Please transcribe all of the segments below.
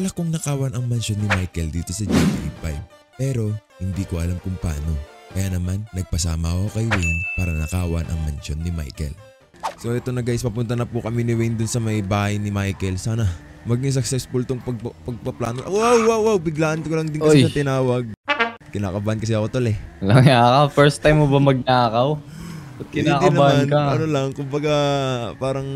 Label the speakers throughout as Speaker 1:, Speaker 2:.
Speaker 1: Balak kong nakawan ang mansyon ni Michael dito sa GTA 5 pero hindi ko alam kung paano. Kaya naman nagpasama ako kay Wayne para nakawan ang mansyon ni Michael. So ito na guys, papunta na po kami ni Wayne dun sa may bahay ni Michael. Sana maging successful tong pagpaplano. Wow, biglaan ko lang din kasi siya tinawag. Kinakabahan kasi ako tol eh.
Speaker 2: Lang ka, first time mo ba magnakaw? Ba't kinakabahan ka?
Speaker 1: Ano lang, kumbaga parang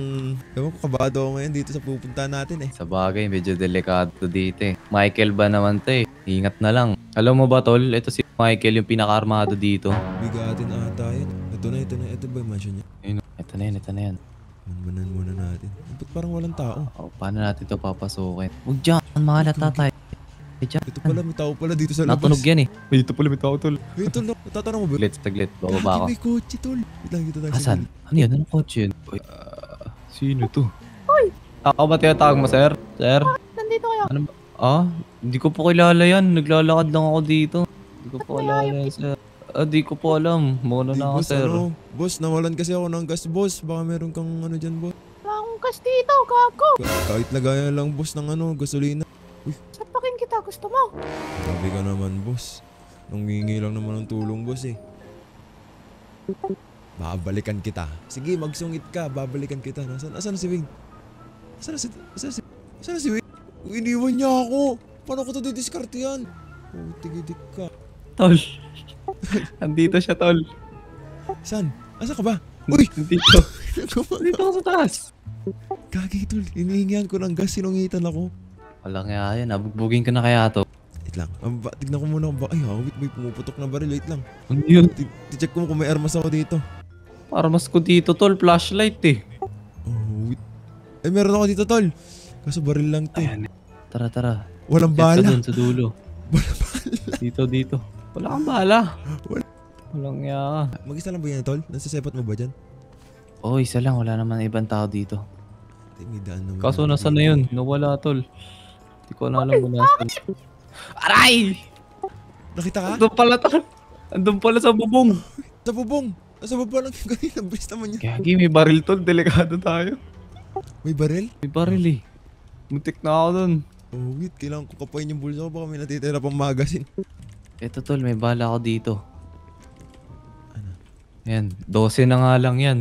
Speaker 1: ewan ko, kabado ako ngayon dito sa pupuntahan natin eh.
Speaker 2: Sa bagay, medyo delikado dito eh. Michael ba naman to eh? Ingat na lang. Alam mo ba tol, ito si Michael yung pinaka-armado dito.
Speaker 1: Bigatin ata yun. Ito ba yung mansion niya?
Speaker 2: Ayun, ito na yan.
Speaker 1: Manmanan muna natin. Ba't parang walang tao?
Speaker 2: Paano natin ito papasukin? Huwag dyan, mahalata tayo.
Speaker 1: Ito pala, may tao pala dito sa labas.
Speaker 2: Natunog yan eh. Dito pala may tao tol.
Speaker 1: Wait, tol, tatanong mo ba?
Speaker 2: Taglit, bababa ako.
Speaker 1: May kotse, tol. Wait lang, dito tayo.
Speaker 2: Asan? Ano yun? Anong kotse yun? Sino to? Hoy! Ako ba tinatawag mo, sir? Sir?
Speaker 3: Nandito kayo.
Speaker 2: Ano ba? Hindi ko po kilala yan. Naglalakad lang ako dito. Hindi ko po kilala yan, sir. Di ko po alam. Muna na ako,
Speaker 1: boss,
Speaker 2: sir.
Speaker 1: Boss, nawalan kasi ako ng gas, boss. Baka meron kang ano dyan, boss.
Speaker 3: Wala akong gas dito, gago.
Speaker 1: Kahit lagayan lang, boss, ng gasolina.
Speaker 3: Sapakin kita, gusto mo?
Speaker 1: Grabe ka naman, boss. Nangingi lang naman ng tulong, boss eh. Babalikan kita. Sige, magsungit ka. Babalikan kita. Asan na si Wayne? Asan na si Wayne? Iniwan niya ako. Paano ko ito didiskarte yan? Oh, tigidik ka.
Speaker 2: Tol. Andito siya, tol.
Speaker 1: Saan? Asa ka ba? Uy!
Speaker 2: Dito. Dito ako sa taas.
Speaker 1: Gagi, tol. Inihingihan ko ng gas. Sinungitan ako.
Speaker 2: Wala nga yan. Nabugbugin ka na kaya to.
Speaker 1: Wait lang. Tignan ko muna. Ay, wait. May pumuputok na baril. Wait lang.
Speaker 2: Ano yun?
Speaker 1: Check ko kung may armas ako dito.
Speaker 2: Armas ko dito, tol. Flashlight eh.
Speaker 1: Oh, wait. Eh, meron ako dito, tol. Kaso baril lang to.
Speaker 2: Ayan. Tara.
Speaker 1: Walang
Speaker 2: Get ka
Speaker 1: bala.
Speaker 2: dun sa dulo.
Speaker 1: Walang bala.
Speaker 2: Dito. Wala kang bala.
Speaker 1: Wala.
Speaker 2: Walang iya ka.
Speaker 1: Mag-isa lang ba yan, tol? Nasa-sepat mo ba dyan?
Speaker 2: Oo, isa lang. Wala naman ibang tao dito.
Speaker 1: May daan naman.
Speaker 2: Kaso nasa na yun? Nawala, tol. Hindi ko na alam kung nasan. Aray!
Speaker 1: Nakita ka?
Speaker 2: Andun pala, tol. Andun pala sa bubong.
Speaker 1: Sa bubong. Nasa baba lang yung kanina. Bilis naman yun.
Speaker 2: Gagi, may baril, tol. Delikado tayo.
Speaker 1: May baril?
Speaker 2: May baril eh. Muntik na ako dun.
Speaker 1: Oh, wait. Kailangan ko kapain yung bulsa ko. Baka may natitira pang magasin.
Speaker 2: Eto, tol. May bala ako dito.
Speaker 1: Ano?
Speaker 2: Yan. 12 na nga lang yan.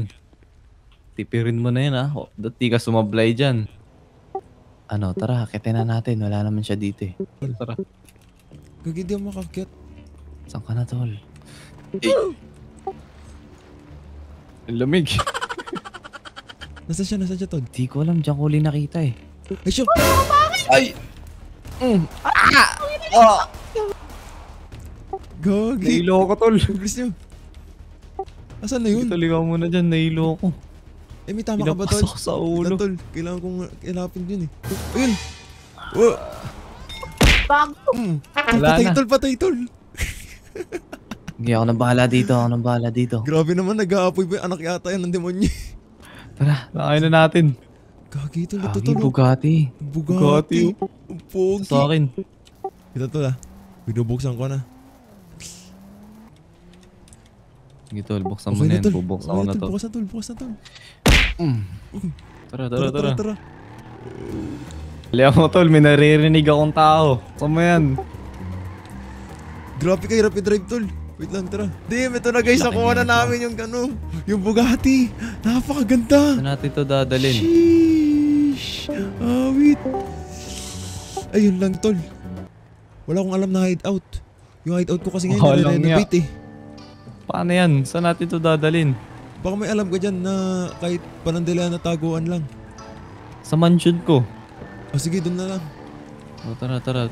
Speaker 2: Tipirin mo na yan, ha. Dati ka sumablay dyan. Ano, tara. Akitin na natin. Wala naman siya dito eh. Tara.
Speaker 1: Gagi, di ako makakyat.
Speaker 2: Saan ka na, tol? Ang lamig.
Speaker 1: Nasaan siya, tol?
Speaker 2: Di ko alam. Diyan ko ulit nakita eh.
Speaker 1: Ay, siya!
Speaker 2: Ay!
Speaker 1: Gagi!
Speaker 2: Nahilo ko, tol.
Speaker 1: Bilis niyo. Asan na yun?
Speaker 2: Tuloy ka muna dyan. Nahilo ko.
Speaker 1: Eh, may tama ka ba, tol?
Speaker 2: Pinapasok sa ulo.
Speaker 1: Tol, kailangan kong ilapin yun eh. Ayun! Oh!
Speaker 3: Bago.
Speaker 2: Wala na.
Speaker 1: Patay, tol!
Speaker 2: Hindi ako nang bahala dito.
Speaker 1: Grabe naman, nag-aapoy ba yung anak yata yan ng demonyo?
Speaker 2: Tara, nakain na natin.
Speaker 1: Gagi, tol, ito,
Speaker 2: Gagi,
Speaker 1: tol.
Speaker 2: Bugatti.
Speaker 1: Bugatti. Ang pogi.
Speaker 2: Sa akin.
Speaker 1: Ito, tol, binubuksan ko na.
Speaker 2: Sige, tol. Buksan mo na yan. Bubuksan ko na to.
Speaker 1: Bukas na, tol.
Speaker 2: Tara. Alam mo, tol. May naririnig akong tao. Buksan mo yan.
Speaker 1: Grabe kayo, rapid drive, tol. Wait lang, tara. Damn, ito na guys, nakuha na namin yung Bugatti. Napakaganda.
Speaker 2: Saan natin ito dadalhin?
Speaker 1: Sheesh. Wait. Ayun lang, tol. Wala akong alam na hideout. Yung hideout ko kasi ngayon, nare-renovate eh.
Speaker 2: Paano yan? Saan natin ito dadalhin?
Speaker 1: Baka may alam ka dyan na kahit panandila na taguan lang.
Speaker 2: Sa mansion ko.
Speaker 1: Sige, doon na lang.
Speaker 2: Tara.
Speaker 1: Tara.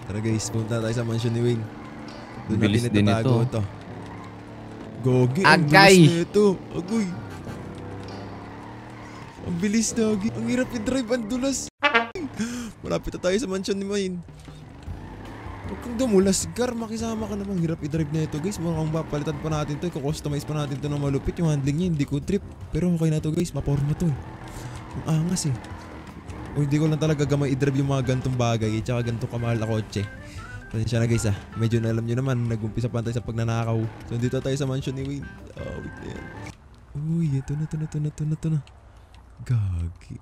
Speaker 1: Tara guys, punta tayo sa mansion ni Wayne. Doon
Speaker 2: Bilis
Speaker 1: natin
Speaker 2: din
Speaker 1: itatago
Speaker 2: ito.
Speaker 1: ito. Gogi, ang
Speaker 2: Agay!
Speaker 1: bilis nito. Agoy. Ang bilis na, Gogi. Ang hirap i-drive, ang dulas. Malapit na tayo sa mansion ni Wayne. Huwag kang dumulas, Gar. Makisama ka namang hirap i-drive na ito, guys. Mukhang papalitan pa natin ito. Kukustomize pa natin ito ng malupit. Yung handling niya, hindi ko trip. Pero okay na ito, guys. Maporma to eh. Ang angas eh. O hindi ko lang talaga gamay i-drive yung mga gantong bagay. Tsaka gantong kamahal na kotse. Pasensya na guys medyo na alam nyo naman, nag-umpisa pa tayo sa pagnanakaw. So dito tayo sa mansion ni Wayne. Wait na yan. Uy, ito na. Gagi.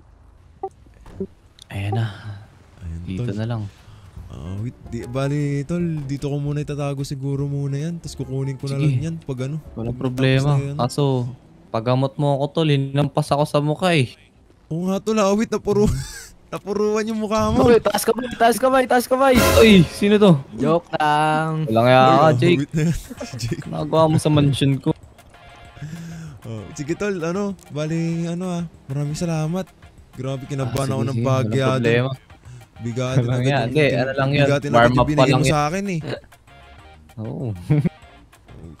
Speaker 2: Ayan na.
Speaker 1: Ayan,
Speaker 2: Dito
Speaker 1: tol.
Speaker 2: na lang.
Speaker 1: Wait, bali, tol, dito ko muna itatago siguro muna yan. Tapos kukunin ko na
Speaker 2: Sige.
Speaker 1: lang yan pag ano.
Speaker 2: Walang
Speaker 1: pag
Speaker 2: problema.
Speaker 1: natapos na yan.
Speaker 2: Kaso, paggamot mo ako tol, hinampas ako sa mukha eh.
Speaker 1: Oo nga tol, wait, napuruan yung mukha mo.
Speaker 4: Uy, taas kamay, taas kamay, taas kamay.
Speaker 2: Uy, sino to?
Speaker 4: Joke lang.
Speaker 2: Walang kaya ka, Jake.
Speaker 1: Wait na yan. Si Jake.
Speaker 2: Nagawa mo sa mansion ko.
Speaker 1: Sige tol, bali, maraming salamat. Grabe, kinabahan ako ng
Speaker 2: Walang
Speaker 1: bagyado.
Speaker 2: problema.
Speaker 1: Bigatin
Speaker 2: Walang
Speaker 1: agad
Speaker 2: yan.
Speaker 1: yung-
Speaker 2: Hindi, ano lang yan.
Speaker 1: bigatin agad
Speaker 2: Warm
Speaker 1: yung
Speaker 2: up pa
Speaker 1: binigay
Speaker 2: lang
Speaker 1: mo
Speaker 2: yan.
Speaker 1: sa akin eh.
Speaker 2: Oo.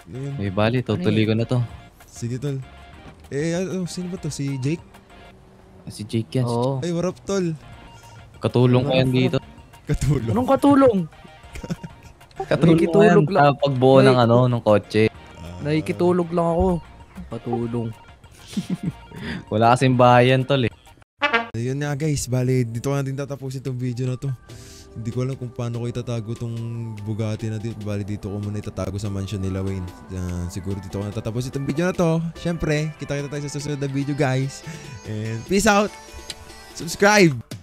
Speaker 1: Ayun.
Speaker 2: May bali, tutuloy ko na to.
Speaker 1: Sige tol. Sino ba to? Si Jake?
Speaker 2: Si Jake yan.
Speaker 4: Oo.
Speaker 1: Ay, what up tol?
Speaker 2: Katulong ko yan dito.
Speaker 1: Katulong.
Speaker 4: Anong katulong?
Speaker 2: Katulong ko yan
Speaker 4: Nakikitulog lang.
Speaker 2: sa pagbuo ng ng kotse.
Speaker 4: Nakikitulog lang ako. Patulong.
Speaker 2: Wala kasing bayan tol eh.
Speaker 1: Ayun nga guys, bali dito ko na din tatapusin itong video na to. Hindi ko alam kung paano ko itatago tong Bugatti na dito. Bali dito ko muna itatago sa mansion nila Wayne. Siguro dito ko na tatapusin itong video na to. Syempre, kita tayo sa susunod na video guys. And peace out! Subscribe!